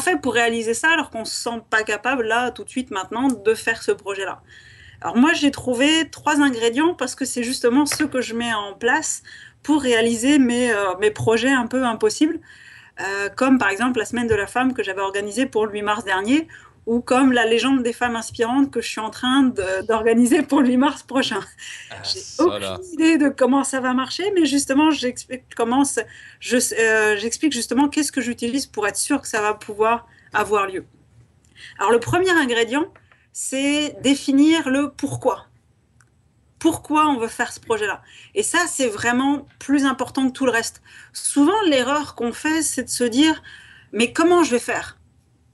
fait pour réaliser ça alors qu'on se sent pas capable, là, tout de suite, maintenant, de faire ce projet-là? Alors moi, j'ai trouvé 3 ingrédients parce que c'est justement ce que je mets en place pour réaliser mes projets un peu impossibles, comme par exemple la semaine de la femme que j'avais organisée pour le 8 mars dernier, ou comme la légende des femmes inspirantes que je suis en train d'organiser pour le 8 mars prochain. Ah, J'ai ça aucune là. idée de comment ça va marcher, mais justement, j'explique justement qu'est-ce que j'utilise pour être sûr que ça va pouvoir avoir lieu. Alors le premier ingrédient, c'est définir le pourquoi. Pourquoi on veut faire ce projet-là. Et ça, c'est vraiment plus important que tout le reste. Souvent, l'erreur qu'on fait, c'est de se dire, mais comment je vais faire?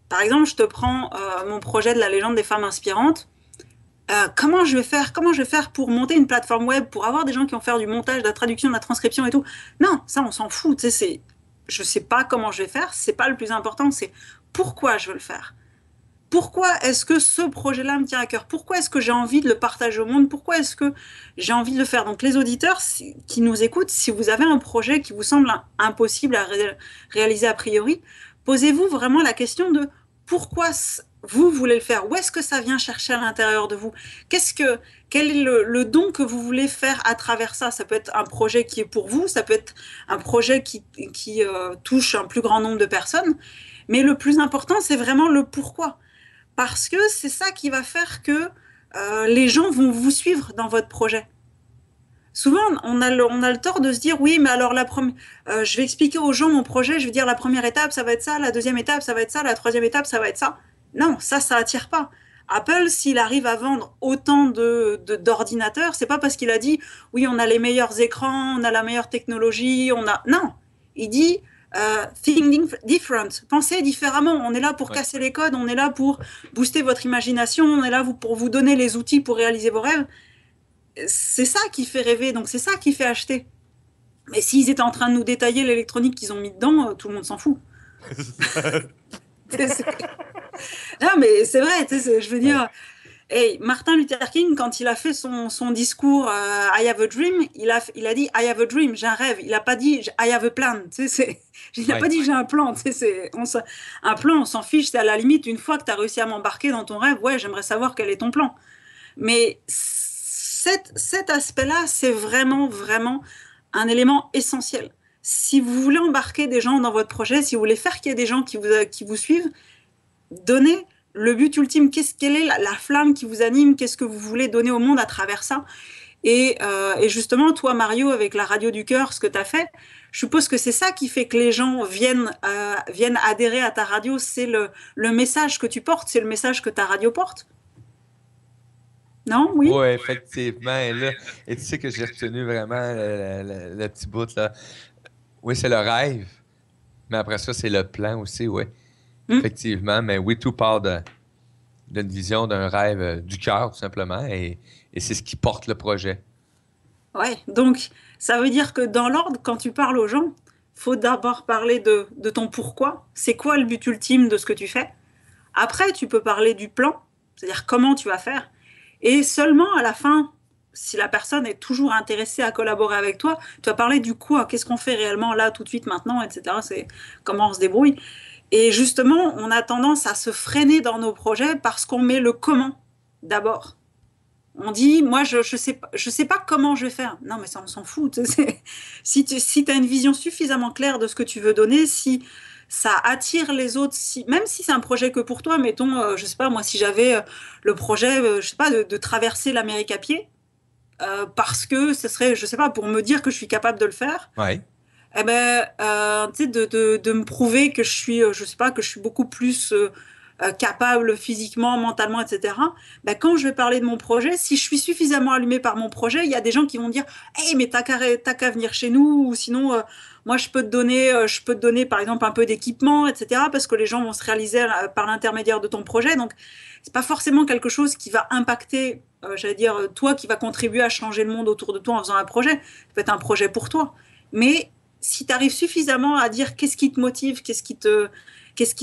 Par exemple, je te prends mon projet de la légende des femmes inspirantes. Comment je vais faire pour monter une plateforme web, pour avoir des gens qui vont faire du montage, de la traduction, de la transcription et tout? Non, ça, on s'en fout. Tu sais, je sais pas comment je vais faire, c'est pas le plus important, c'est pourquoi je veux le faire. Pourquoi est-ce que ce projet-là me tient à cœur? Pourquoi est-ce que j'ai envie de le partager au monde? Pourquoi est-ce que j'ai envie de le faire? Donc les auditeurs qui nous écoutent, si vous avez un projet qui vous semble impossible à réaliser a priori, posez-vous vraiment la question de pourquoi vous voulez le faire? Où est-ce que ça vient chercher à l'intérieur de vous? Quel est le don que vous voulez faire à travers ça? Ça peut être un projet qui est pour vous, ça peut être un projet qui touche un plus grand nombre de personnes, mais le plus important, c'est vraiment le pourquoi. Parce que c'est ça qui va faire que les gens vont vous suivre dans votre projet. Souvent, on a le tort de se dire, oui, mais alors je vais expliquer aux gens mon projet, je vais dire la première étape, ça va être ça, la deuxième étape, ça va être ça, la troisième étape, ça va être ça. Non, ça attire pas. Apple, s'il arrive à vendre autant d'ordinateurs, c'est pas parce qu'il a dit, oui, on a les meilleurs écrans, on a la meilleure technologie, on a... Non, il dit, think different, pensez différemment. On est là pour Ouais. casser les codes, on est là pour booster votre imagination, on est là pour vous donner les outils pour réaliser vos rêves. C'est ça qui fait rêver, donc c'est ça qui fait acheter. Mais s'ils étaient en train de nous détailler l'électronique qu'ils ont mis dedans, tout le monde s'en fout. Non, mais c'est vrai, je veux Ouais. dire, hey, Martin Luther King, quand il a fait son discours I have a dream, il a dit I have a dream, j'ai un rêve. Il n'a pas dit I have a plan. Il n'a pas Ouais. dit j'ai un plan. Un plan, on s'en fiche. C'est à la limite, une fois que tu as réussi à m'embarquer dans ton rêve, ouais, j'aimerais savoir quel est ton plan. Mais cet aspect-là, c'est vraiment, vraiment un élément essentiel. Si vous voulez embarquer des gens dans votre projet, si vous voulez faire qu'il y ait des gens qui vous suivent, donnez le but ultime. Quelle est la flamme qui vous anime? Qu'est-ce que vous voulez donner au monde à travers ça? Et justement, toi, Mario, avec la radio du cœur, ce que tu as fait, je suppose que c'est ça qui fait que les gens viennent adhérer à ta radio. C'est le message que tu portes, c'est le message que ta radio porte. Non? Oui? Ouais, effectivement. Et tu sais que j'ai retenu vraiment le petit bout là. Oui, c'est le rêve, mais après ça, c'est le plan aussi, oui. Hmm. Effectivement, mais oui, tout part d'une vision, d'un rêve du cœur, tout simplement, et c'est ce qui porte le projet. Ouais. Donc, ça veut dire que dans l'ordre, quand tu parles aux gens, faut d'abord parler de ton pourquoi. C'est quoi le but ultime de ce que tu fais? Après, tu peux parler du plan, c'est-à-dire comment tu vas faire. Et seulement à la fin, si la personne est toujours intéressée à collaborer avec toi, tu vas parler du quoi, qu'est-ce qu'on fait réellement là, tout de suite, maintenant, etc. C'est comment on se débrouille. Et justement, on a tendance à se freiner dans nos projets parce qu'on met le comment d'abord. On dit, moi, je sais pas comment je vais faire. Non, mais ça, on s'en fout. Si tu as une vision suffisamment claire de ce que tu veux donner, si ça attire les autres, même si c'est un projet que pour toi, mettons, je sais pas, moi, si j'avais le projet, je sais pas, de traverser l'Amérique à pied, parce que ce serait, je sais pas, pour me dire que je suis capable de le faire, Ouais. eh ben, tu sais, de me prouver que je suis, je sais pas, que je suis beaucoup plus capable physiquement, mentalement, etc. Ben, quand je vais parler de mon projet, si je suis suffisamment allumé par mon projet, il y a des gens qui vont dire, hey, mais t'as qu'à venir chez nous, ou sinon, moi, je peux te donner, par exemple, un peu d'équipement, etc. Parce que les gens vont se réaliser par l'intermédiaire de ton projet. Donc, c'est pas forcément quelque chose qui va impacter, j'allais dire, toi, qui va contribuer à changer le monde autour de toi en faisant un projet. Ça peut être un projet pour toi. Mais si tu arrives suffisamment à dire qu'est-ce qui te motive, qu'est-ce qui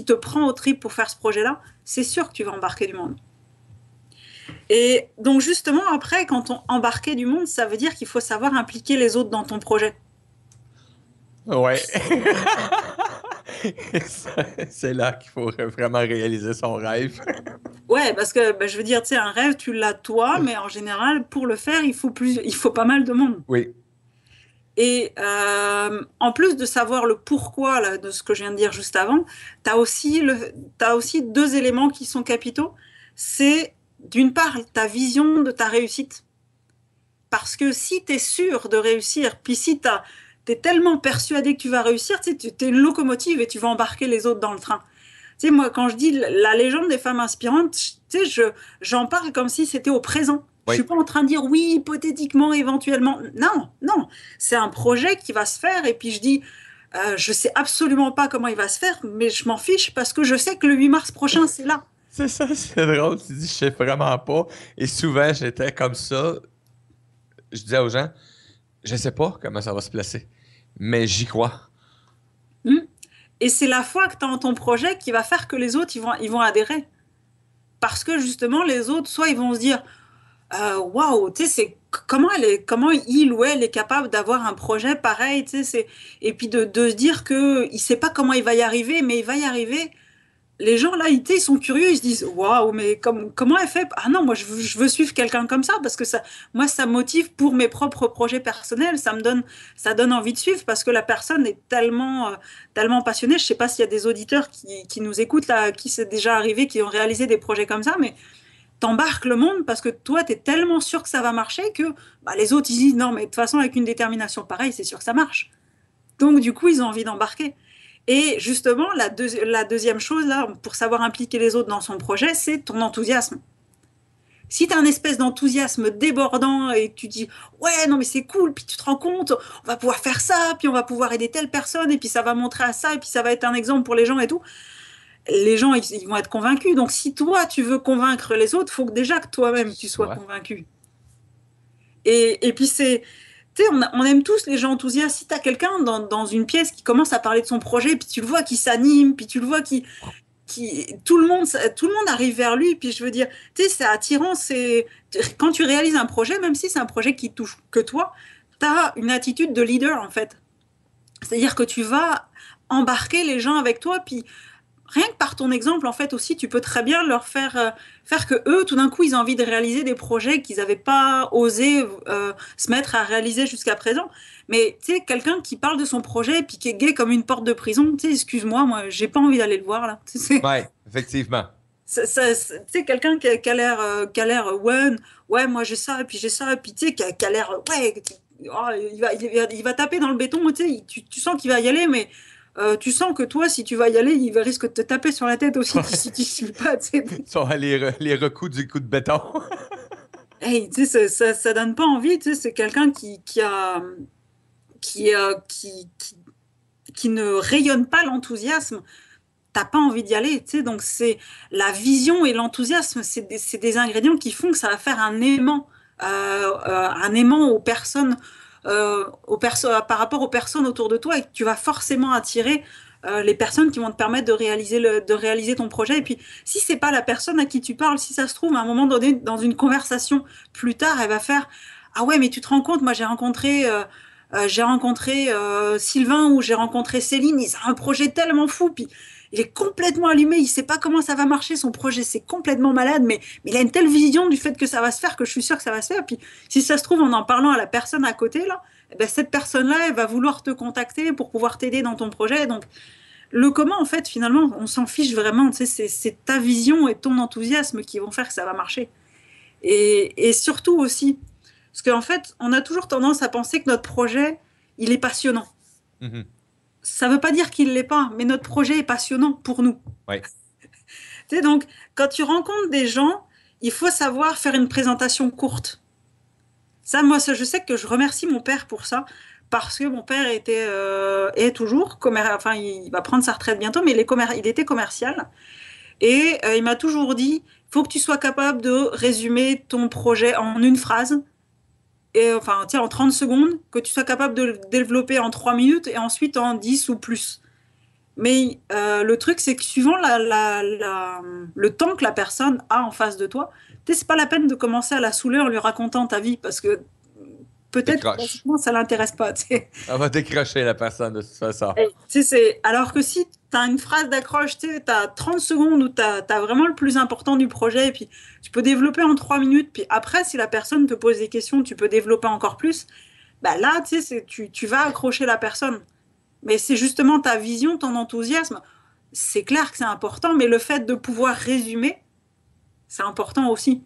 te prend au trip pour faire ce projet-là, c'est sûr que tu vas embarquer du monde. Et donc justement, après, quand on embarquer du monde, ça veut dire qu'il faut savoir impliquer les autres dans ton projet. Ouais. C'est là qu'il faut vraiment réaliser son rêve. Ouais, parce que bah, je veux dire, tu sais, un rêve, tu l'as toi, mais en général, pour le faire, il faut pas mal de monde. Oui. Et en plus de savoir le pourquoi là, de ce que je viens de dire juste avant, t'as aussi deux éléments qui sont capitaux. C'est d'une part ta vision de ta réussite. Parce que si tu es sûr de réussir, puis si tu es tellement persuadé que tu vas réussir, tu es une locomotive et tu vas embarquer les autres dans le train. Tu sais, moi, quand je dis la légende des femmes inspirantes, tu sais, j'en parle comme si c'était au présent. Je Oui. suis pas en train de dire oui, hypothétiquement, éventuellement. Non, non. C'est un projet qui va se faire et puis je dis, je sais absolument pas comment il va se faire, mais je m'en fiche parce que je sais que le 8 mars prochain, c'est là. C'est ça, c'est drôle. Tu dis, je sais vraiment pas. Et souvent, j'étais comme ça. Je disais aux gens, je sais pas comment ça va se placer, mais j'y crois. Hmm. Et c'est la foi que tu as en ton projet qui va faire que les autres, ils vont adhérer. Parce que justement, les autres, soit ils vont se dire, waouh, tu sais, comment il ou elle est capable d'avoir un projet pareil, tu sais, et puis de se dire que il sait pas comment il va y arriver, mais il va y arriver. Les gens là, ils sont curieux, ils se disent, waouh, mais comment elle fait? Ah non, moi je veux suivre quelqu'un comme ça parce que moi ça me motive pour mes propres projets personnels, ça donne envie de suivre parce que la personne est tellement passionnée. Je sais pas s'il y a des auditeurs qui nous écoutent là, qui c'est déjà arrivé, qui ont réalisé des projets comme ça, mais t'embarques le monde parce que toi, tu es tellement sûr que ça va marcher que bah, les autres, ils disent non, mais de toute façon, avec une détermination pareille, c'est sûr que ça marche. Donc, du coup, ils ont envie d'embarquer. Et justement, la deuxième chose, là, pour savoir impliquer les autres dans son projet, c'est ton enthousiasme. Si tu as un espèce d'enthousiasme débordant et tu dis ouais, non, mais c'est cool, puis tu te rends compte, on va pouvoir faire ça, puis on va pouvoir aider telle personne, et puis ça va montrer à ça, et puis ça va être un exemple pour les gens et tout, les gens, ils vont être convaincus. Donc, si toi, tu veux convaincre les autres, il faut que déjà que toi-même, tu sois Soit. convaincu. Et puis, tu sais, on aime tous les gens enthousiastes. Si tu as quelqu'un dans une pièce qui commence à parler de son projet, puis tu le vois qui s'anime, puis tu le vois tout le monde arrive vers lui. Puis je veux dire, tu sais, c'est attirant. Quand tu réalises un projet, même si c'est un projet qui touche que toi, tu as une attitude de leader, en fait. C'est-à-dire que tu vas embarquer les gens avec toi, puis rien que par ton exemple, en fait, aussi, tu peux très bien leur faire que eux, tout d'un coup, ils ont envie de réaliser des projets qu'ils n'avaient pas osé se mettre à réaliser jusqu'à présent. Mais tu sais, quelqu'un qui parle de son projet et puis qui est gay comme une porte de prison, tu sais, excuse-moi, moi, j'ai pas envie d'aller le voir là. Ouais, effectivement. Tu sais, quelqu'un qui a l'air ouais, moi j'ai ça, et puis j'ai ça, et puis tu sais, qui a l'air, ouais, oh, il va taper dans le béton, tu sais, tu sens qu'il va y aller, mais tu sens que toi, si tu vas y aller, il risque de te taper sur la tête aussi si tu ne suis pas. Tu sais. Sont les recoups du coup de béton. Hey, tu sais, ça donne pas envie. Tu sais, c'est quelqu'un qui, euh, qui, qui, qui ne rayonne pas l'enthousiasme. T'as pas envie d'y aller. Tu sais, donc c'est la vision et l'enthousiasme, c'est des ingrédients qui font que ça va faire un aimant aux personnes, par rapport aux personnes autour de toi, et que tu vas forcément attirer les personnes qui vont te permettre de réaliser ton projet. Et puis, si c'est pas la personne à qui tu parles, si ça se trouve, à un moment donné, dans une conversation plus tard, elle va faire, ah ouais, mais tu te rends compte, moi j'ai rencontré Sylvain ou j'ai rencontré Céline, ils ont un projet tellement fou, puis il est complètement allumé, il sait pas comment ça va marcher, son projet c'est complètement malade, mais il a une telle vision du fait que ça va se faire que je suis sûre que ça va se faire. Puis si ça se trouve, en parlant à la personne à côté, là, eh ben, cette personne-là, elle va vouloir te contacter pour pouvoir t'aider dans ton projet. Donc le comment, en fait, finalement, on s'en fiche vraiment. Tu sais, c'est ta vision et ton enthousiasme qui vont faire que ça va marcher. Et surtout aussi, parce qu'en fait, on a toujours tendance à penser que notre projet, il est passionnant. Mhm. Ça ne veut pas dire qu'il ne l'est pas, mais notre projet est passionnant pour nous. Ouais. Tu sais, donc, quand tu rencontres des gens, il faut savoir faire une présentation courte. Ça, moi, ça, je sais que je remercie mon père pour ça, parce que mon père est toujours, enfin, il va prendre sa retraite bientôt, mais il était commercial. Et il m'a toujours dit, il faut que tu sois capable de résumer ton projet en une phrase, et, enfin, tiens, en 30 secondes, que tu sois capable de le développer en 3 minutes et ensuite en 10 ou plus. Mais le truc, c'est que suivant le temps que la personne a en face de toi, tu sais, c'est pas la peine de commencer à la saouler en lui racontant ta vie parce que peut-être que Décroche. basiquement, ça l'intéresse pas, tu sais. On va décrocher la personne de toute façon. Tu sais, alors que si tu as une phrase d'accroche, tu as 30 secondes où tu as vraiment le plus important du projet, et puis tu peux développer en 3 minutes, puis après, si la personne te pose des questions, tu peux développer encore plus, bah là, tu sais, tu vas accrocher la personne. Mais c'est justement ta vision, ton enthousiasme. C'est clair que c'est important, mais le fait de pouvoir résumer, c'est important aussi.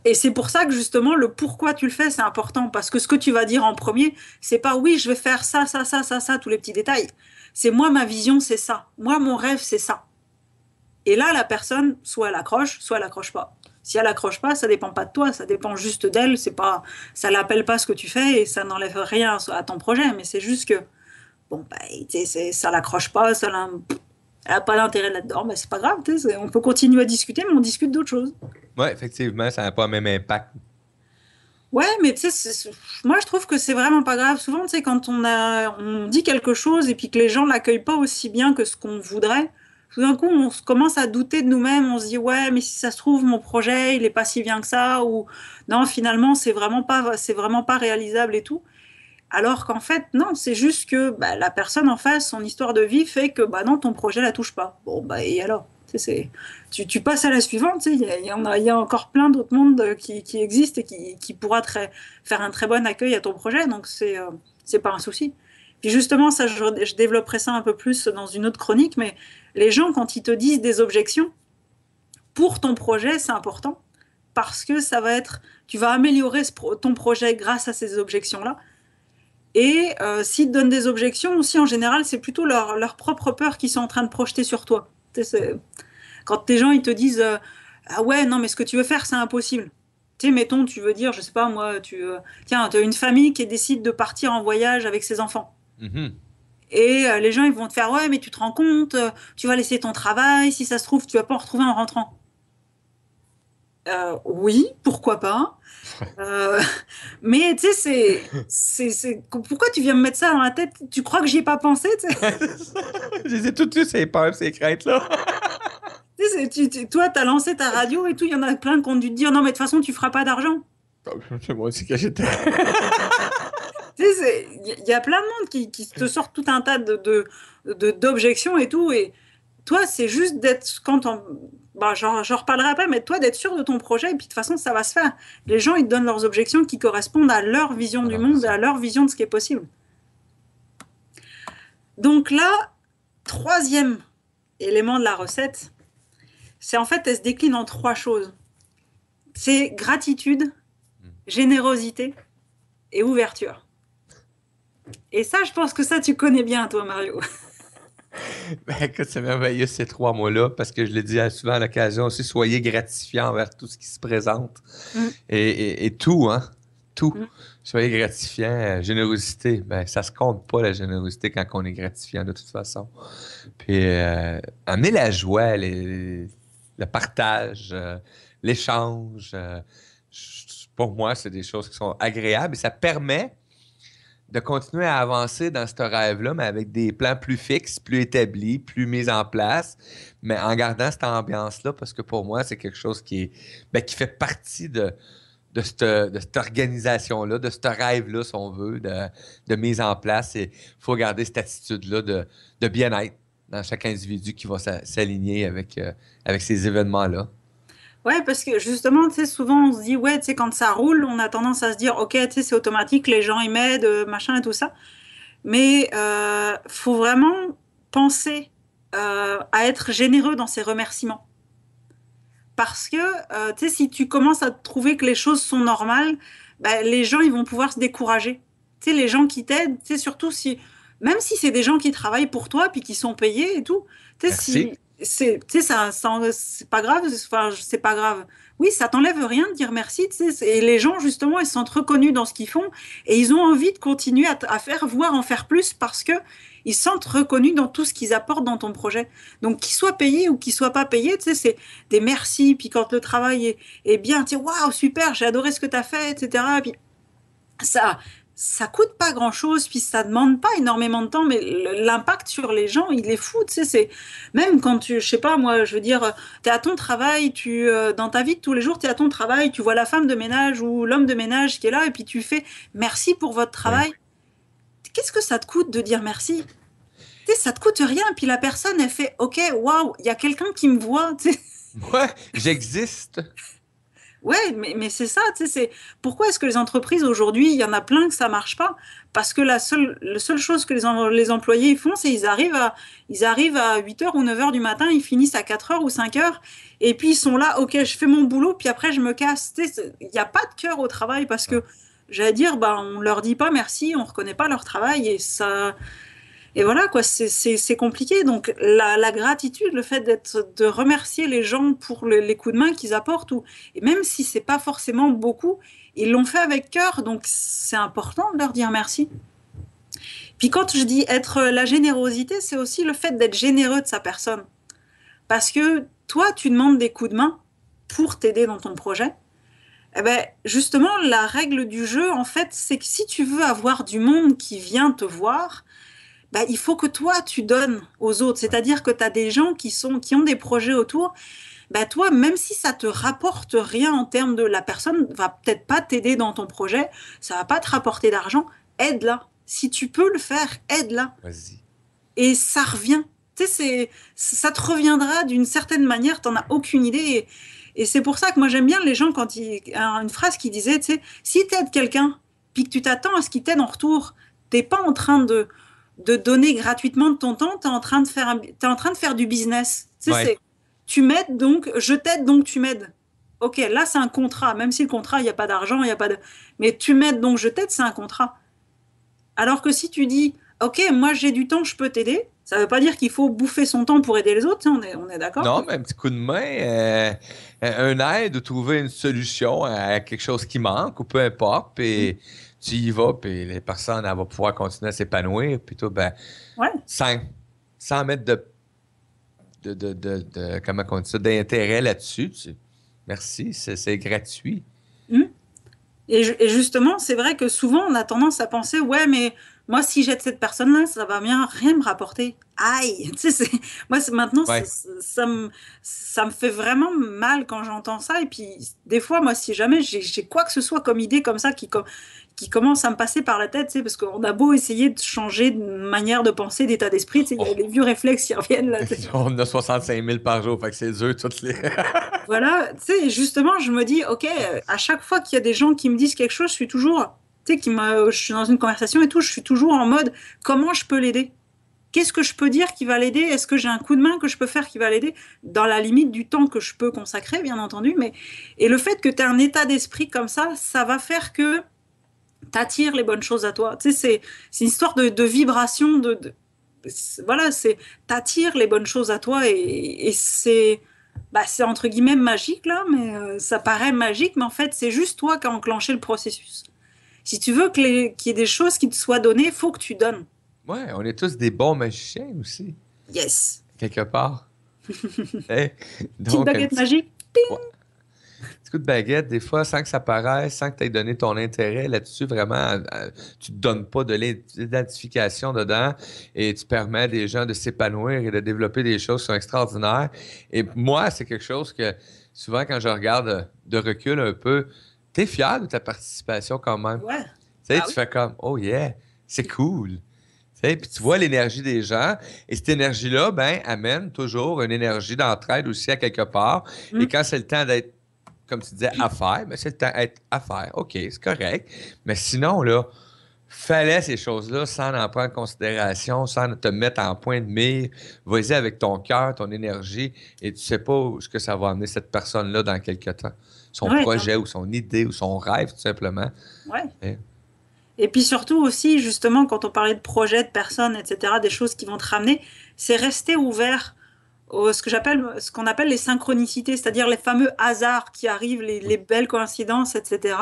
Et c'est pour ça que justement, le pourquoi tu le fais, c'est important. Parce que ce que tu vas dire en premier, c'est pas oui, je vais faire ça, ça, ça, ça, ça, tous les petits détails. C'est moi, ma vision, c'est ça. Moi, mon rêve, c'est ça. Et là, la personne, soit elle accroche, soit elle accroche pas. Si elle accroche pas, ça dépend pas de toi, ça dépend juste d'elle. C'est pas, ça l'appelle pas ce que tu fais et ça n'enlève rien à ton projet. Mais c'est juste que, bon, bah, ça l'accroche pas, elle a pas d'intérêt là-dedans. Mais c'est pas grave, on peut continuer à discuter, mais on discute d'autres choses. Ouais, effectivement, ça n'a pas le même impact. Ouais, mais tu sais, moi je trouve que c'est vraiment pas grave. Souvent, tu sais, quand on dit quelque chose et puis que les gens l'accueillent pas aussi bien que ce qu'on voudrait, tout d'un coup, on commence à douter de nous-mêmes. On se dit, ouais, mais si ça se trouve, mon projet, il est pas si bien que ça, ou non, finalement, c'est vraiment pas réalisable et tout. Alors qu'en fait, non, c'est juste que bah, la personne en face, son histoire de vie fait que bah non, ton projet la touche pas. Bon, bah et alors? Tu passes à la suivante, tu sais, il y a encore plein d'autres mondes qui existent et qui pourra faire un très bon accueil à ton projet, donc c'est pas un souci. Puis justement, ça, je développerai ça un peu plus dans une autre chronique, mais les gens, quand ils te disent des objections, pour ton projet, c'est important, parce que tu vas améliorer ton projet grâce à ces objections-là. Et s'ils te donnent des objections aussi, en général, c'est plutôt leur propre peur qu'ils sont en train de projeter sur toi. Quand tes gens ils te disent ah ouais, non, mais ce que tu veux faire, c'est impossible. Tu sais, mettons, tu veux dire, je sais pas moi, tiens, tu as une famille qui décide de partir en voyage avec ses enfants. Mhm. Et les gens, ils vont te faire ouais, mais tu te rends compte, tu vas laisser ton travail, si ça se trouve, tu vas pas en retrouver en rentrant. Oui, pourquoi pas. Euh, mais tu sais, pourquoi tu viens me mettre ça dans la tête? Tu crois que j'y ai pas pensé, tu sais? Je les ai toutes eues, ces peurs, ces craintes-là. Tu sais, toi, t'as lancé ta radio et tout, il y en a plein qui ont dû te dire non, mais de toute façon, tu feras pas d'argent. C'est moi aussi que j'étais. Tu sais, il y a plein de monde qui te sortent tout un tas d'objections et tout. Et toi, c'est juste d'être, bah, j'en reparlerai après, mais toi, d'être sûr de ton projet. Et puis, de toute façon, ça va se faire. Les gens, ils te donnent leurs objections qui correspondent à leur vision du Alors, monde, ça. à leur vision de ce qui est possible. Donc là, troisième élément de la recette, c'est en fait, elle se décline en trois choses. C'est gratitude, générosité et ouverture. Et ça, je pense que ça, tu connais bien, toi, Mario. Ben, écoute, c'est merveilleux ces 3 mots-là, parce que je l'ai dit souvent à l'occasion aussi, soyez gratifiants envers tout ce qui se présente. Mm, Et tout, hein? Tout. mm. Soyez gratifiants. Générosité, ben, ça se compte pas, la générosité, quand on est gratifiant, de toute façon. Puis, amener la joie, le partage, l'échange. Pour moi, c'est des choses qui sont agréables et ça permet de continuer à avancer dans ce rêve-là, mais avec des plans plus fixes, plus établis, plus mis en place, mais en gardant cette ambiance-là, parce que pour moi, c'est quelque chose qui fait partie de cette organisation-là, de ce rêve-là, si on veut, de mise en place. Il faut garder cette attitude-là de bien-être dans chaque individu qui va s'aligner avec ces événements-là. Ouais, parce que justement, tu sais, souvent on se dit, ouais, tu sais, quand ça roule, on a tendance à se dire, ok, tu sais, c'est automatique, les gens y m'aident, machin et tout ça. Mais faut vraiment penser à être généreux dans ses remerciements. Parce que, tu sais, si tu commences à trouver que les choses sont normales, bah, les gens, ils vont pouvoir se décourager. Tu sais, les gens qui t'aident, tu sais, surtout si, même si c'est des gens qui travaillent pour toi, puis qui sont payés et tout, tu sais, Merci. tu sais, c'est pas grave, enfin, c'est pas grave. Oui, ça t'enlève rien de dire merci, tu sais, et les gens, justement, ils se sentent reconnus dans ce qu'ils font, et ils ont envie de continuer à faire, voire en faire plus, parce que ils se sentent reconnus dans tout ce qu'ils apportent dans ton projet. Donc, qu'ils soient payés ou qu'ils soient pas payés, tu sais, c'est des merci, puis quand le travail est bien, tu sais, waouh, super, j'ai adoré ce que tu as fait, etc. Puis ça, ça coûte pas grand-chose, puis ça demande pas énormément de temps, mais l'impact sur les gens, il est fou, tu sais, c'est même quand tu, je sais pas, moi, je veux dire, tu es à ton travail, dans ta vie de tous les jours, tu es à ton travail, tu vois la femme de ménage ou l'homme de ménage qui est là, et puis tu fais merci pour votre Oui. travail. Qu'est-ce que ça te coûte de dire merci? Tu sais, ça te coûte rien, puis la personne, elle fait, OK, waouh, il y a quelqu'un qui me voit, tu sais. Ouais, j'existe. Ouais, mais c'est ça, tu sais, c'est pourquoi est-ce que les entreprises aujourd'hui, il y en a plein que ça marche pas? Parce que la seule chose que les employés font, c'est ils arrivent à 8 heures ou 9 heures du matin, ils finissent à 4 heures ou 5 heures, et puis ils sont là, ok, je fais mon boulot, puis après je me casse. Tu sais, il n'y a pas de cœur au travail parce Non. que, j'allais dire, bah, on leur dit pas merci, on reconnaît pas leur travail, et ça, et voilà, quoi, c'est compliqué. Donc, la gratitude, le fait de remercier les gens pour les coups de main qu'ils apportent, et même si c'est pas forcément beaucoup, ils l'ont fait avec cœur, donc c'est important de leur dire merci. Puis quand je dis être la générosité, c'est aussi le fait d'être généreux de sa personne. Parce que toi, tu demandes des coups de main pour t'aider dans ton projet. Eh ben, justement, la règle du jeu, en fait, c'est que si tu veux avoir du monde qui vient te voir, bah, il faut que toi, tu donnes aux autres. C'est-à-dire que tu as des gens qui ont des projets autour. Bah, toi, même si ça te rapporte rien en termes de la personne, va peut-être pas t'aider dans ton projet, ça va pas te rapporter d'argent, aide-la. Si tu peux le faire, aide-la. Vas-y. Et ça revient. Tu sais, ça te reviendra d'une certaine manière, t'en as aucune idée. Et c'est pour ça que moi j'aime bien les gens quand une phrase qui disait, tu sais, si t'aides quelqu'un, puis que tu t'attends à ce qu'il t'aide en retour, t'es pas en train de donner gratuitement de ton temps, t'es en train de faire du business. Tu sais, Ouais. tu m'aides donc, je t'aide donc tu m'aides. Ok, là c'est un contrat, même si le contrat, il n'y a pas d'argent, il n'y a pas de... Mais tu m'aides donc je t'aide, c'est un contrat. Alors que si tu dis, ok, moi j'ai du temps, je peux t'aider, ça ne veut pas dire qu'il faut bouffer son temps pour aider les autres, tu sais, on est d'accord? Non, mais un petit coup de main, un aide ou trouver une solution à quelque chose qui manque ou peu importe, Mm. puis tu y vas, puis les personnes elles vont pouvoir continuer à s'épanouir, puis toi, ben, Ouais. sans, sans mettre comment on dit ça, d'intérêt là-dessus. Merci, c'est gratuit. Mm. Et justement, c'est vrai que souvent, on a tendance à penser, ouais, mais moi, si j'aide cette personne-là, ça va bien rien me rapporter. Aïe, tu sais, moi, maintenant, Ouais. ça me fait vraiment mal quand j'entends ça. Et puis, des fois, moi, si jamais j'ai quoi que ce soit comme idée comme ça qui commence à me passer par la tête, tu sais, parce qu'on a beau essayer de changer de manière de penser, d'état d'esprit, tu sais, il y a Oh, les vieux réflexes qui reviennent là. Tu sais. on a 65 000 par jour, fait que c'est dur toutes les. Voilà, tu sais, justement, je me dis, ok, à chaque fois qu'il y a des gens qui me disent quelque chose, je suis toujours, tu sais, je suis dans une conversation et tout, je suis toujours en mode, comment je peux l'aider? Qu'est-ce que je peux dire qui va l'aider? Est-ce que j'ai un coup de main que je peux faire qui va l'aider? Dans la limite du temps que je peux consacrer, bien entendu, mais, et le fait que tu as un état d'esprit comme ça va faire que tu attires les bonnes choses à toi. Tu sais, c'est une histoire de vibration, voilà, t'attires les bonnes choses à toi et c'est entre guillemets magique là, mais ça paraît magique, mais en fait c'est juste toi qui as enclenché le processus. Si tu veux qu'il y ait des choses qui te soient données, faut que tu donnes. Ouais, on est tous des bons magiciens aussi, Yes. quelque part. Hein? Petite Donc, baguette magique. Ting. ouais, petit coup de baguette, des fois, sans que ça paraisse, sans que tu aies donné ton intérêt là-dessus, vraiment, tu ne te donnes pas de l'identification dedans et tu permets à des gens de s'épanouir et de développer des choses qui sont extraordinaires. Et moi, c'est quelque chose que souvent, quand je regarde de recul un peu, tu es fier de ta participation quand même. Ouais. Tu sais, Bah tu oui. fais comme, oh yeah, c'est cool. Tu sais, puis tu vois l'énergie des gens et cette énergie-là, ben, amène toujours une énergie d'entraide aussi à quelque part. Et Mm. quand c'est le temps d'être, comme tu disais, à faire, ben, c'est le temps d'être à faire. OK, c'est correct. Mais sinon, là, fallait ces choses-là sans en prendre en considération, sans te mettre en point de mire. Vas-y avec ton cœur, ton énergie et tu sais pas où ce que ça va amener cette personne-là dans quelques temps. Son Ouais, projet ou son idée ou son rêve, tout simplement. ouais. Et- Et puis surtout aussi, justement, quand on parlait de projets, de personnes, etc., des choses qui vont te ramener, c'est rester ouvert ce qu'on appelle les synchronicités, c'est-à-dire les fameux hasards qui arrivent, les belles coïncidences, etc.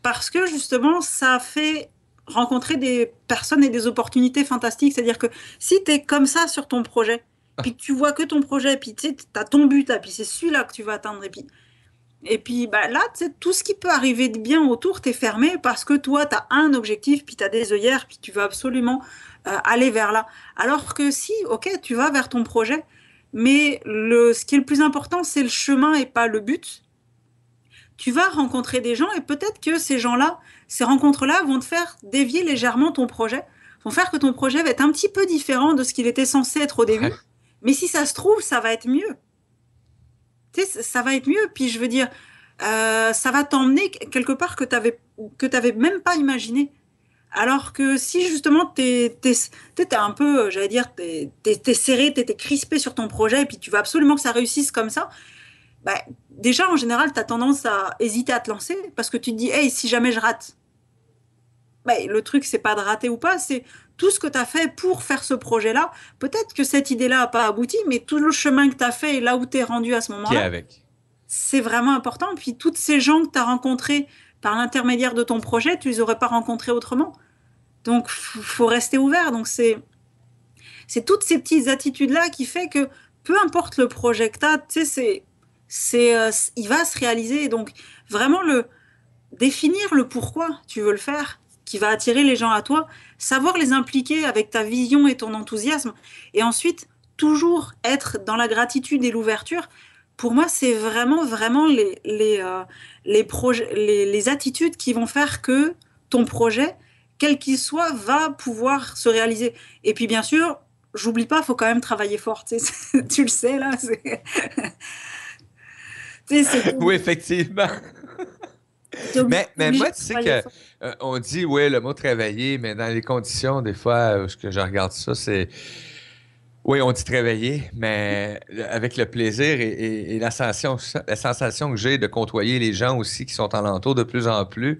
Parce que justement, ça fait rencontrer des personnes et des opportunités fantastiques. C'est-à-dire que si tu es comme ça sur ton projet, puis que tu vois que ton projet, puis tu sais, as ton but, puis c'est celui-là que tu vas atteindre, et puis Et puis bah, là, tu sais, tout ce qui peut arriver de bien autour, t'es fermé parce que toi, tu as un objectif, puis tu as des œillères, puis tu veux absolument aller vers là. Alors que si, ok, tu vas vers ton projet, mais ce qui est le plus important, c'est le chemin et pas le but. Tu vas rencontrer des gens et peut-être que ces gens-là, ces rencontres-là vont te faire dévier légèrement ton projet, vont faire que ton projet va être un petit peu différent de ce qu'il était censé être au début. Ouais. Mais si ça se trouve, ça va être mieux. Tu sais, ça va être mieux. Puis je veux dire, ça va t'emmener quelque part que t'avais même pas imaginé. Alors que si justement t'es un peu, j'allais dire, t'es serré, t'es crispé sur ton projet, et puis tu veux absolument que ça réussisse comme ça, bah, déjà en général, t'as tendance à hésiter à te lancer parce que tu te dis, hey, si jamais je rate, bah, le truc c'est pas de rater ou pas, c'est tout ce que t'as fait pour faire ce projet-là. Peut-être que cette idée-là a pas abouti, mais tout le chemin que t'as fait et là où t'es rendu à ce Qui est moment-là, avec? c'est vraiment important. Puis toutes ces gens que t'as rencontrés par l'intermédiaire de ton projet, tu les aurais pas rencontrés autrement. Donc, faut rester ouvert. Donc, c'est toutes ces petites attitudes-là qui fait que peu importe le projet que tu as, tu sais, il va se réaliser. Donc, vraiment, définir le pourquoi tu veux le faire, qui va attirer les gens à toi, savoir les impliquer avec ta vision et ton enthousiasme, et ensuite, toujours être dans la gratitude et l'ouverture. Pour moi, c'est vraiment, vraiment les attitudes qui vont faire que ton projet, quel qu'il soit, va pouvoir se réaliser. Et puis, bien sûr, j'oublie pas, il faut quand même travailler fort. Tu sais, tu le sais, là. Tu sais, Oui, effectivement. Mais obligé moi, de tu sais travailler que fort. on dit, oui, le mot travailler, mais dans les conditions, des fois, ce que je regarde ça, c'est. Oui, on dit travailler, mais avec le plaisir et la sensation que j'ai de côtoyer les gens aussi qui sont alentour de plus en plus,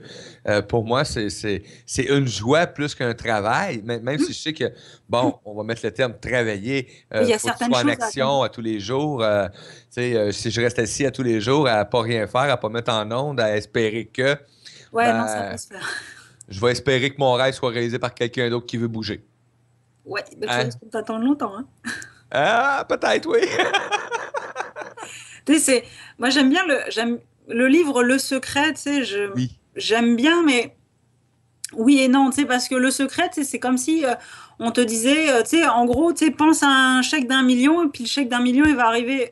pour moi, c'est une joie plus qu'un travail, même si je sais que, bon, on va mettre le terme travailler, Il y a faut que tu certaines sois en choses à accomplir. action à tous les jours. Tu sais, si je reste assis à tous les jours à pas rien faire, à pas mettre en onde, à espérer que, Ouais, non, ça va pas ben, se faire. je vais espérer que mon rêve soit réalisé par quelqu'un d'autre qui veut bouger. Ouais, bah, tu Hein? risques de t'attendre longtemps, hein. Ah, peut-être, oui. Tu sais, moi j'aime le livre Le Secret, tu sais, Oui. j'aime bien, mais oui et non, tu sais, parce que Le Secret, tu sais, c'est comme si on te disait, tu sais, en gros, tu sais, pense à un chèque d'1 million, et puis le chèque d'1 million, il va arriver.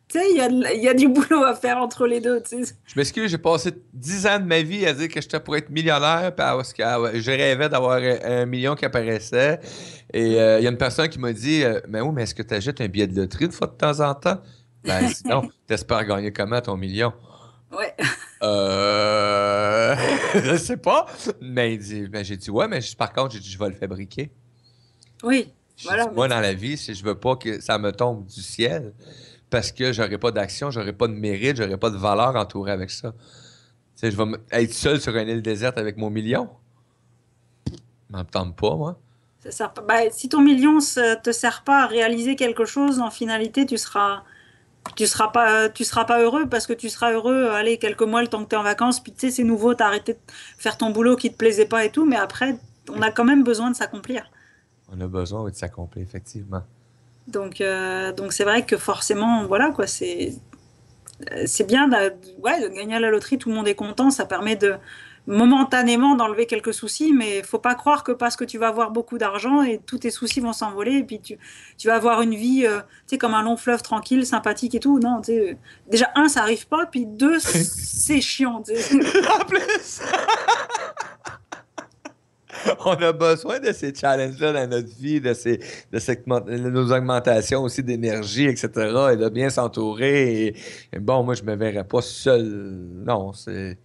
Tu sais, il y a du boulot à faire entre les deux, tu sais. Je m'excuse, j'ai passé 10 ans de ma vie à dire que j'étais pour être millionnaire, parce que je rêvais d'avoir 1 million qui apparaissait. Et il y a une personne qui m'a dit, mais oui, mais est-ce que tu achètes un billet de loterie une fois de temps en temps? Ben, sinon, t'espères gagner comment ton million? Ouais, Euh... je sais pas. Mais j'ai dit, ouais, mais par contre, j'ai dit, je vais le fabriquer. oui, J'ai dit, voilà, mais moi, dans la vie, si je veux pas que ça me tombe du ciel, parce que j'aurais pas d'action, j'aurais pas de mérite, j'aurais pas de valeur entourée avec ça. Tu sais, je vais être seul sur une île déserte avec mon million. Ça me tente pas, moi. ça sert pas. Bah, si ton million te sert pas à réaliser quelque chose, en finalité, tu seras pas heureux parce que tu seras heureux, allez, quelques mois le temps que tu es en vacances, puis tu sais, c'est nouveau, tu as arrêté de faire ton boulot qui te plaisait pas et tout, mais après, on a quand même besoin de s'accomplir. On a besoin oui, de s'accomplir, effectivement. Donc c'est vrai que forcément, voilà, quoi, c'est bien ouais, de gagner à la loterie, tout le monde est content, ça permet de momentanément d'enlever quelques soucis, mais faut pas croire que parce que tu vas avoir beaucoup d'argent et tous tes soucis vont s'envoler et puis tu vas avoir une vie, tu sais, comme un long fleuve tranquille, sympathique et tout. Non, tu sais, déjà, un, ça arrive pas, puis deux, c'est chiant, tu sais. En plus, on a besoin de ces challenges-là dans notre vie, de nos augmentations aussi d'énergie, etc., et de bien s'entourer. Et bon, moi, je me verrais pas seul. Non, c'est.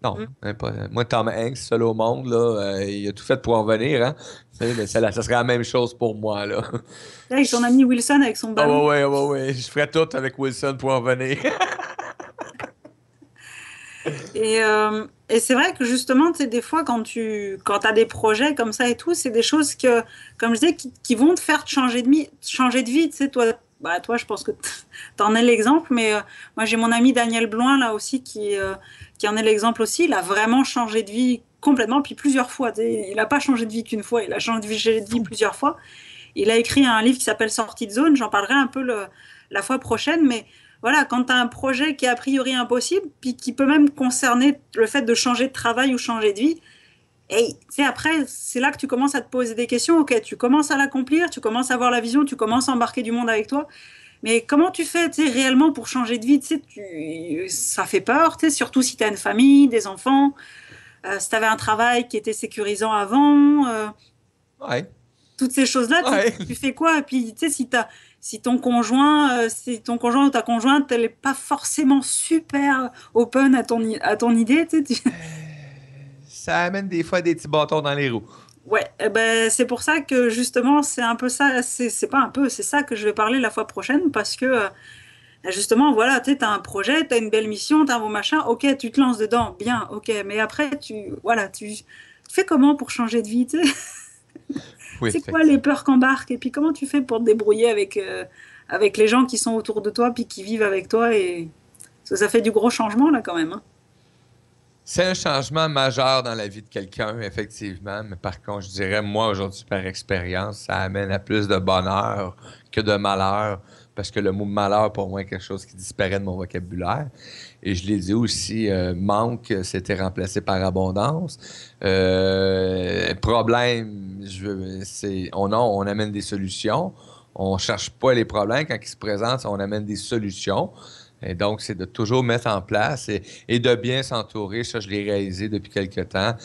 Non, Mm. même pas. Moi, Tom Hanks, seul au monde, là, il a tout fait pour en venir, hein. Tu sais, mais ça serait la même chose pour moi, là. Là, avec ton ami Wilson avec son Ah ballon. ouais, ouais, ouais, ouais. Je ferais tout avec Wilson pour en venir. Et c'est vrai que justement, tu sais, des fois, quand as des projets comme ça et tout, c'est des choses que, comme je disais, qui vont te faire changer de vie. Tu sais, toi, bah, toi, je pense que tu en es l'exemple, mais moi, j'ai mon ami Daniel Bloin, là aussi, qui en est l'exemple aussi. Il a vraiment changé de vie complètement, puis plusieurs fois. Tu sais. Il n'a pas changé de vie qu'une fois, il a changé de vie plusieurs fois. Il a écrit un livre qui s'appelle Sortie de zone, j'en parlerai un peu la fois prochaine, mais voilà, quand tu as un projet qui est a priori impossible, puis qui peut même concerner le fait de changer de travail ou changer de vie, et tu sais, après, c'est là que tu commences à te poser des questions. Ok, tu commences à l'accomplir, tu commences à avoir la vision, tu commences à embarquer du monde avec toi. Mais comment tu fais, tu sais, réellement pour changer de vie? Tu sais, ça fait peur, tu sais, surtout si tu as une famille, des enfants, si tu avais un travail qui était sécurisant avant, Ouais, toutes ces choses-là, ouais. tu fais quoi? Et puis, tu sais, si ton conjoint ou ta conjointe, elle n'est pas forcément super open à ton idée, tu sais, Ça amène des fois des petits bâtons dans les roues. ouais, eh ben, c'est pour ça que justement, c'est un peu ça, c'est pas un peu, c'est ça que je vais parler la fois prochaine parce que justement, voilà, tu sais, t'as un projet, t'as une belle mission, t'as un beau machin, ok, tu te lances dedans, bien, ok, mais après, voilà, tu fais comment pour changer de vie, tu sais? Oui, C'est quoi les effectivement. peurs qu'embarquent et puis comment tu fais pour te débrouiller avec les gens qui sont autour de toi puis qui vivent avec toi et parce que ça fait du gros changement là quand même, hein. C'est un changement majeur dans la vie de quelqu'un, effectivement, mais par contre, je dirais, moi, aujourd'hui, par expérience, ça amène à plus de bonheur que de malheur, parce que le mot malheur, pour moi, est quelque chose qui disparaît de mon vocabulaire. Et je l'ai dit aussi, manque, c'était remplacé par abondance. Problème, on amène des solutions. On cherche pas les problèmes. Quand ils se présentent, on amène des solutions. Et donc, c'est de toujours mettre en place et de bien s'entourer. Ça, je l'ai réalisé depuis quelque temps.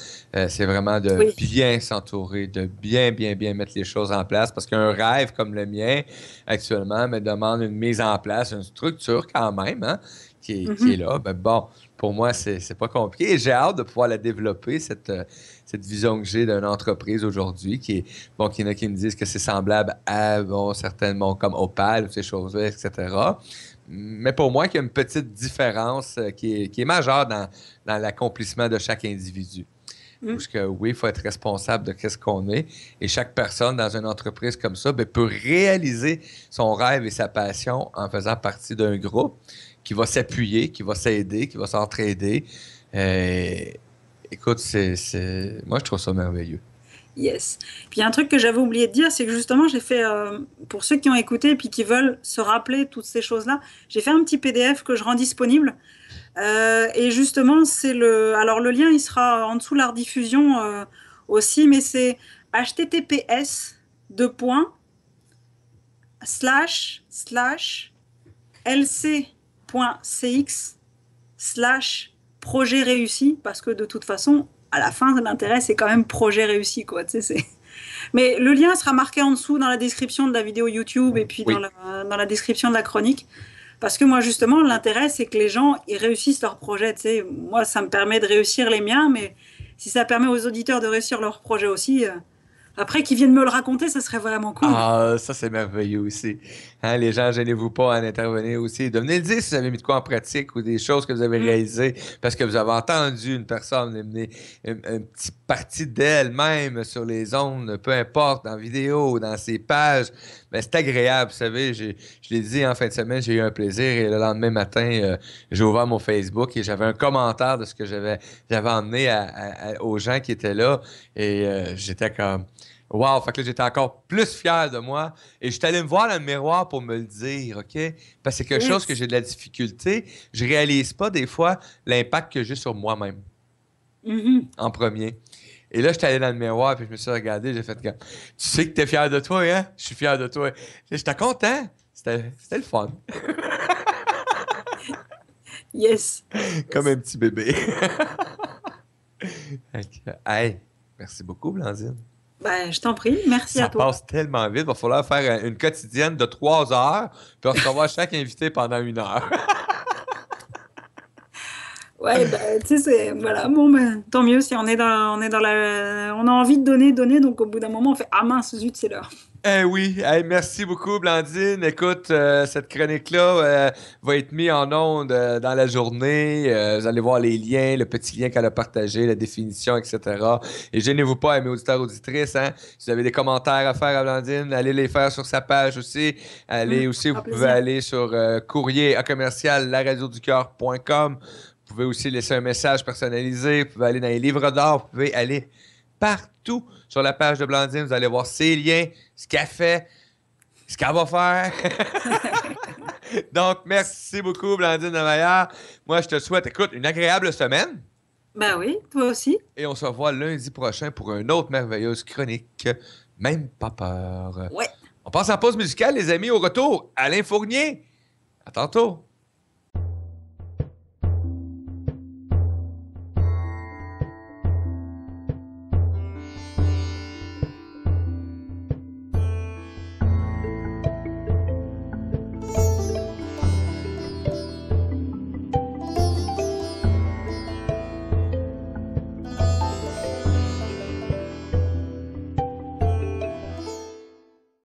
C'est vraiment de Oui. bien s'entourer, de bien, bien, bien mettre les choses en place. Parce qu'un rêve comme le mien, actuellement, me demande une mise en place, une structure quand même, hein, qui est Mhm. là. Ben bon, pour moi, c'est pas compliqué. Et j'ai hâte de pouvoir la développer, cette vision que j'ai d'une entreprise aujourd'hui, bon, qu'il y en a qui me disent que c'est semblable à, bon, certainement comme Opal ou ces choses-là, etc. Mais pour moi, il y a une petite différence qui est majeure dans l'accomplissement de chaque individu. Où Mhm. ce que, oui, il faut être responsable de ce qu'on est. Et chaque personne dans une entreprise comme ça ben, peut réaliser son rêve et sa passion en faisant partie d'un groupe qui va s'appuyer, qui va s'aider, qui va s'entraider. Euh, Écoute, moi, je trouve ça merveilleux. Yes. Puis il y a un truc que j'avais oublié de dire, c'est que justement, j'ai fait, pour ceux qui ont écouté et puis qui veulent se rappeler toutes ces choses-là, j'ai fait un petit PDF que je rends disponible. Et justement, alors le lien, il sera en dessous de la rediffusion aussi, mais c'est https deux points slash slash lc.cx slash projet réussi, parce que de toute façon, à la fin, l'intérêt, c'est quand même projet réussi, quoi. Tu sais, mais le lien sera marqué en dessous dans la description de la vidéo YouTube et puis Oui. dans la description de la chronique. Parce que moi, justement, l'intérêt, c'est que les gens, ils réussissent leur projet. Tu sais. Moi, ça me permet de réussir les miens, mais si ça permet aux auditeurs de réussir leur projet aussi, après qu'ils viennent me le raconter, ça serait vraiment cool. Ah, ça, c'est merveilleux aussi. Hein, les gens, gênez-vous pas à en intervenir aussi. Devenez le dire si vous avez mis de quoi en pratique ou des choses que vous avez Mm. réalisées parce que vous avez entendu une personne mener une petite partie d'elle-même sur les ondes, peu importe, dans vidéo, dans ses pages. Ben, c'est agréable, vous savez. Je l'ai dit en fin de semaine, j'ai eu un plaisir et le lendemain matin, j'ai ouvert mon Facebook et j'avais un commentaire de ce que j'avais emmené aux gens qui étaient là et j'étais comme... Wow, fait que là, j'étais encore plus fier de moi. Et je suis allé me voir dans le miroir pour me le dire, OK? Parce que c'est quelque chose que Yes. j'ai de la difficulté. Je réalise pas des fois l'impact que j'ai sur moi-même Mhm. en premier. Et là, j'étais allé dans le miroir, puis je me suis regardé, j'ai fait comme, tu sais que t'es fier de toi, hein? Je suis fier de toi. J'étais content. C'était le fun. Yes. Comme Yes. un petit bébé. Fait que, hey, merci beaucoup, Blandine. Ben, je t'en prie. Merci Ça à toi. passe tellement vite. Il va falloir faire une quotidienne de 3 heures, puis on se revoit chaque invité pendant 1 heure. Ouais, bah, tu sais, voilà, bon, ben, tant mieux si on a envie de donner, donner, donc au bout d'un moment, on fait, ah mince, zut, c'est l'heure. Eh oui, hey, merci beaucoup, Blandine. Écoute, cette chronique-là va être mise en onde dans la journée. Vous allez voir les liens, le petit lien qu'elle a partagé, la définition, etc. Et gênez-vous pas, mes auditeurs, auditrices, hein. Si vous avez des commentaires à faire à Blandine, allez les faire sur sa page aussi. Allez Ça aussi, vous fera pouvez plaisir. aller sur courrier à commercial laradioducoeur.com. Vous pouvez aussi laisser un message personnalisé. Vous pouvez aller dans les livres d'or. Vous pouvez aller partout sur la page de Blandine. Vous allez voir ses liens, ce qu'elle fait, ce qu'elle va faire. Donc, merci beaucoup, Blandine Lemaillard. Moi, je te souhaite, écoute, une agréable semaine. Ben oui, toi aussi. Et on se revoit lundi prochain pour une autre merveilleuse chronique. Même pas peur. Ouais. On passe en pause musicale, les amis. Au retour, Alain Fournier. À tantôt.